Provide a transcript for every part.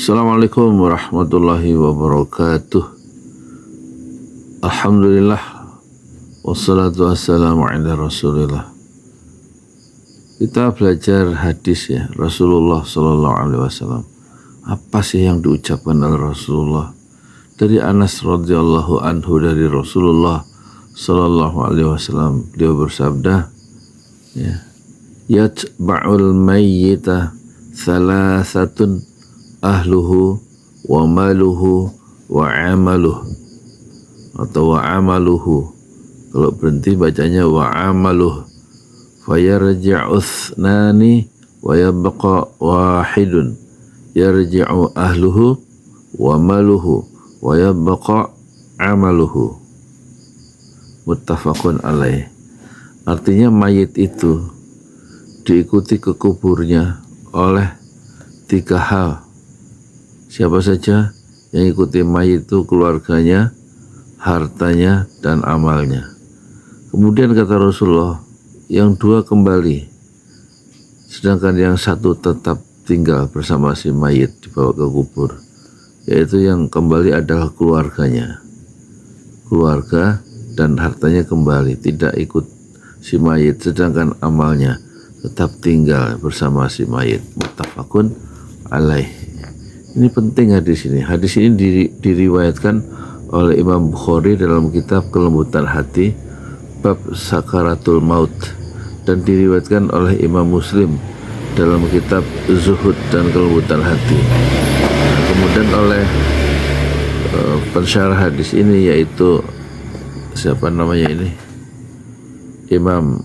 Assalamualaikum warahmatullahi wabarakatuh. Alhamdulillah, wassalatu wassalamu ala rasulillah. Kita belajar hadis ya Rasulullah sallallahu alaihi wasallam. Apa sih yang diucapkan oleh Rasulullah? Dari Anas radhiyallahu anhu dari Rasulullah sallallahu alaihi wasallam, beliau bersabda, ya, yatba'ul mayyita thalathatun ahluhu wa maluhu wa amaluhu, atau wa amaluhu. Kalau berhenti bacanya wa amaluhu. Fayarji'u thnani wa yabqa wahidun. Yarji'u ahluhu wa maluhu wa yabqa amaluhu. Muttafaqun alaih. Artinya mayit itu diikuti ke kuburnya oleh 3 hal. Siapa saja yang ikuti mayit itu keluarganya, hartanya, dan amalnya. Kemudian kata Rasulullah, yang 2 kembali, sedangkan yang 1 tetap tinggal bersama si mayit dibawa ke kubur, yaitu yang kembali adalah keluarganya. Keluarga dan hartanya kembali, tidak ikut si mayit, sedangkan amalnya tetap tinggal bersama si mayit. Muttafaqun alaih. Ini penting hadis ini. Hadis ini diriwayatkan oleh Imam Bukhari dalam kitab Kelembutan Hati bab Sakaratul Maut, dan diriwayatkan oleh Imam Muslim dalam kitab Zuhud dan Kelembutan Hati. Kemudian oleh pensyarah hadis ini, yaitu siapa namanya ini, Imam,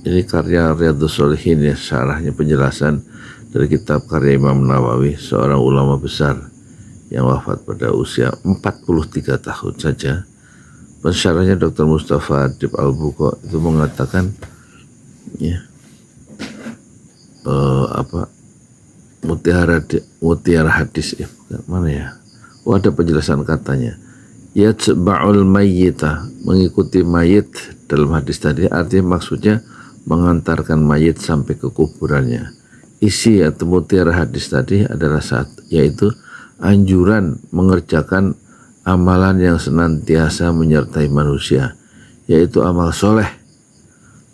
ini karya Riyadhus Shalihin ya, syarahnya penjelasan dari kitab karya Imam Nawawi, seorang ulama besar yang wafat pada usia 43 tahun saja. Pensyarahnya Dr. Mustafa Adib Al-Buqa itu mengatakan, ya, mutiara hadis ya, mana ya? Ada penjelasan katanya, yatba'ul mayyita, mengikuti mayit dalam hadis tadi, artinya maksudnya mengantarkan mayit sampai ke kuburannya. Isi atau mutiara hadis tadi adalah yaitu anjuran mengerjakan amalan yang senantiasa menyertai manusia, yaitu amal soleh,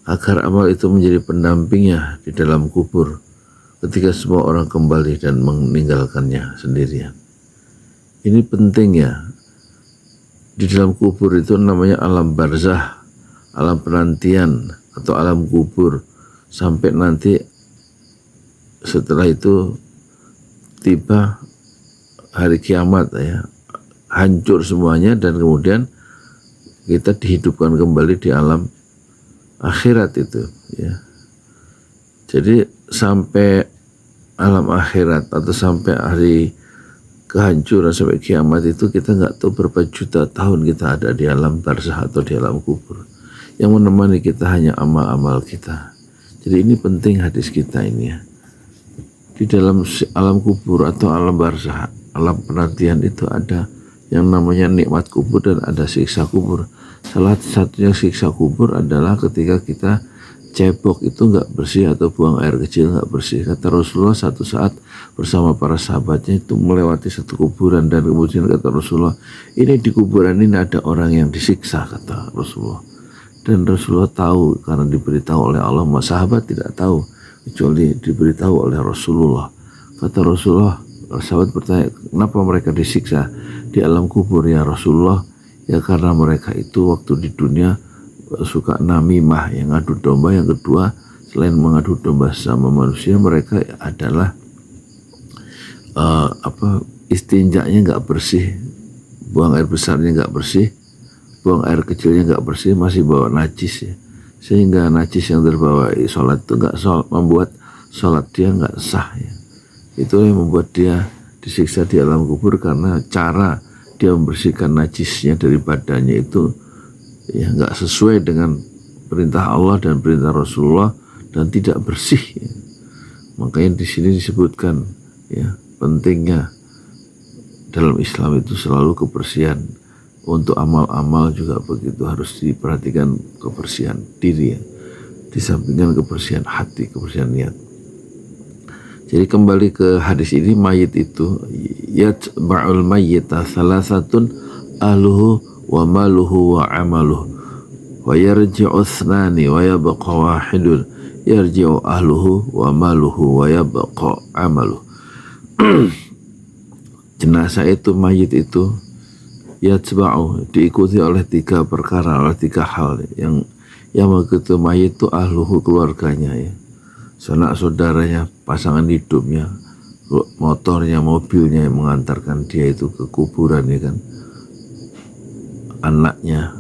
agar amal itu menjadi pendampingnya di dalam kubur ketika semua orang kembali dan meninggalkannya sendirian. Ini penting ya. Di dalam kubur itu namanya alam barzah, alam penantian atau alam kubur, sampai nanti setelah itu tiba hari kiamat ya, hancur semuanya, dan kemudian kita dihidupkan kembali di alam akhirat itu ya. Jadi sampai alam akhirat atau sampai hari kehancuran, sampai kiamat itu kita nggak tahu berapa juta tahun kita ada di alam barzah atau di alam kubur. Yang menemani kita hanya amal-amal kita. Jadi ini penting hadis kita ini ya. Di dalam alam kubur atau alam barzah, alam penantian itu ada yang namanya nikmat kubur dan ada siksa kubur. Salah satunya siksa kubur adalah ketika kita cebok itu nggak bersih atau buang air kecil nggak bersih. Kata Rasulullah, satu saat bersama para sahabatnya itu melewati satu kuburan, dan kemudian kata Rasulullah, ini di kuburan ini ada orang yang disiksa, kata Rasulullah. Dan Rasulullah tahu karena diberitahu oleh Allah, sahabat tidak tahu kecuali diberitahu oleh Rasulullah. Kata Rasulullah, sahabat bertanya, kenapa mereka disiksa di alam kubur ya Rasulullah? Ya karena mereka itu waktu di dunia suka namimah, yang adu domba. Yang kedua, selain mengadu domba sama manusia, mereka adalah istinjaknya nggak bersih, buang air besarnya nggak bersih, buang air kecilnya nggak bersih, masih bawa najis ya. Sehingga najis yang terbawa sholat itu membuat sholat dia nggak sah ya. Itu yang membuat dia disiksa di alam kubur, karena cara dia membersihkan najisnya dari badannya itu ya nggak sesuai dengan perintah Allah dan perintah Rasulullah, dan tidak bersih ya. Makanya di sini disebutkan ya, pentingnya dalam Islam itu selalu kebersihan. Untuk amal-amal juga begitu, harus diperhatikan kebersihan diri ya, disampingkan kebersihan hati, kebersihan niat. Jadi kembali ke hadis ini, mayit itu yatba'ul mayyita salasatun ahluhu wa maluhu wa amaluhu wa yarji'u thnani wa yabqa wahidun yarji'u ahluhu wa maluhu wa yabqa amaluhu. Jenazah itu, mayit itu yatba'u, diikuti oleh 3 perkara, oleh 3 hal yang begitu mayit itu ahluhu, keluarganya ya, sanak saudaranya, pasangan hidupnya, motornya, mobilnya yang mengantarkan dia itu ke kuburan ya kan, anaknya,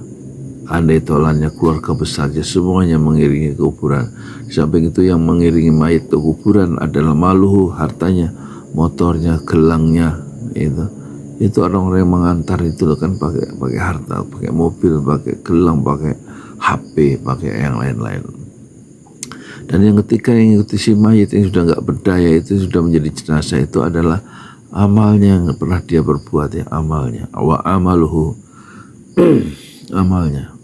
andai tolannya, keluarga besarnya, semuanya mengiringi ke kuburan. Di samping itu yang mengiringi mayit ke kuburan adalah maluhu, hartanya, motornya, gelangnya, itu orang-orang yang mengantar itu kan pakai harta, pakai mobil, pakai gelang, pakai HP, pakai yang lain-lain. Dan yang ketiga yang ikuti si mayit yang sudah nggak berdaya itu, sudah menjadi jenazah, itu adalah amalnya yang pernah dia berbuat ya, amalnya, wa amaluhu, amalnya.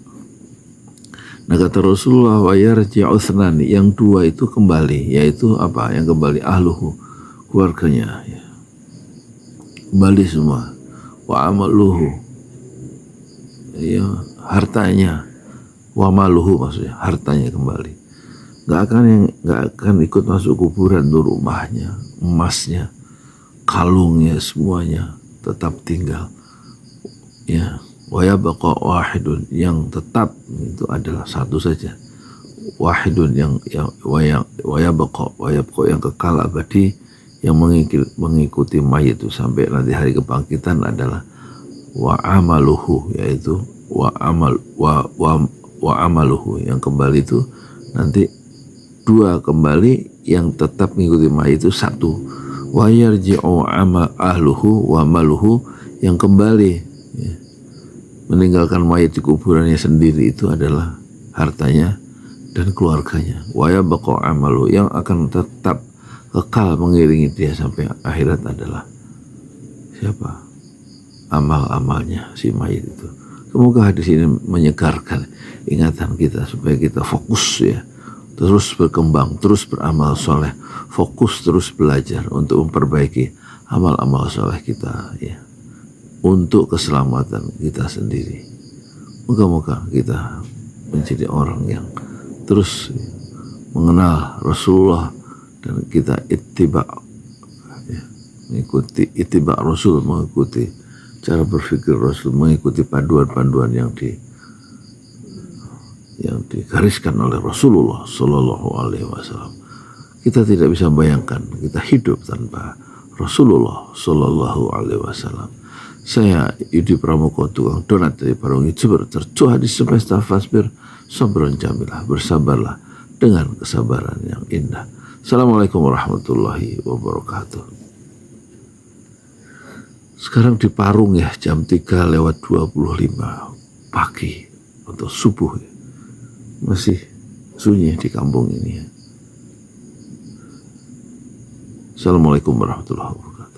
Nah kata Rasulullah, wa yarji'u thnani, yang 2 itu kembali, yaitu apa? Yang kembali ahluhu, keluarganya ya, kembali semua. Wa amaluhu, ya, hartanya, wa maluhu maksudnya hartanya kembali. Gak akan ikut masuk kuburan tuh, rumahnya, emasnya, kalungnya, semuanya tetap tinggal ya. Wa yabqa wahidun, yang tetap itu adalah satu saja, wahidun, yang wa yabqa yang kekal abadi, yang mengikuti mayit itu sampai nanti hari kebangkitan adalah wa amaluhu, yaitu wa amaluhu, yang kembali itu nanti 2 kembali, yang tetap mengikuti mayit itu 1. Wa yarji'u ahluhu wa maluhu, yang kembali ya, meninggalkan mayit di kuburannya sendiri itu adalah hartanya dan keluarganya. Wa yabqa amaluhu, yang akan tetap kekal mengiringi dia sampai akhirat adalah siapa? Amal-amalnya si mayit itu. Semoga hadis ini menyegarkan ingatan kita supaya kita fokus ya, terus berkembang, terus beramal soleh, fokus terus belajar untuk memperbaiki amal-amal soleh kita ya, untuk keselamatan kita sendiri. Moga-moga kita menjadi orang yang terus mengenal Rasulullah dan kita ittiba ya, mengikuti ittiba Rasul, mengikuti cara berpikir Rasul, mengikuti panduan-panduan yang digariskan oleh Rasulullah Sallallahu Alaihi Wasallam. Kita tidak bisa bayangkan kita hidup tanpa Rasulullah Sallallahu Alaihi Wasallam. Saya Yudi Pramoko, tukang donat dari Parung Youtuber, tercuah di semesta fasbir, sabron jamilah, bersabarlah dengan kesabaran yang indah. Assalamualaikum warahmatullahi wabarakatuh. Sekarang di Parung ya, jam 3:25 pagi atau subuh ya. Masih sunyi di kampung ini ya. Assalamualaikum warahmatullahi wabarakatuh.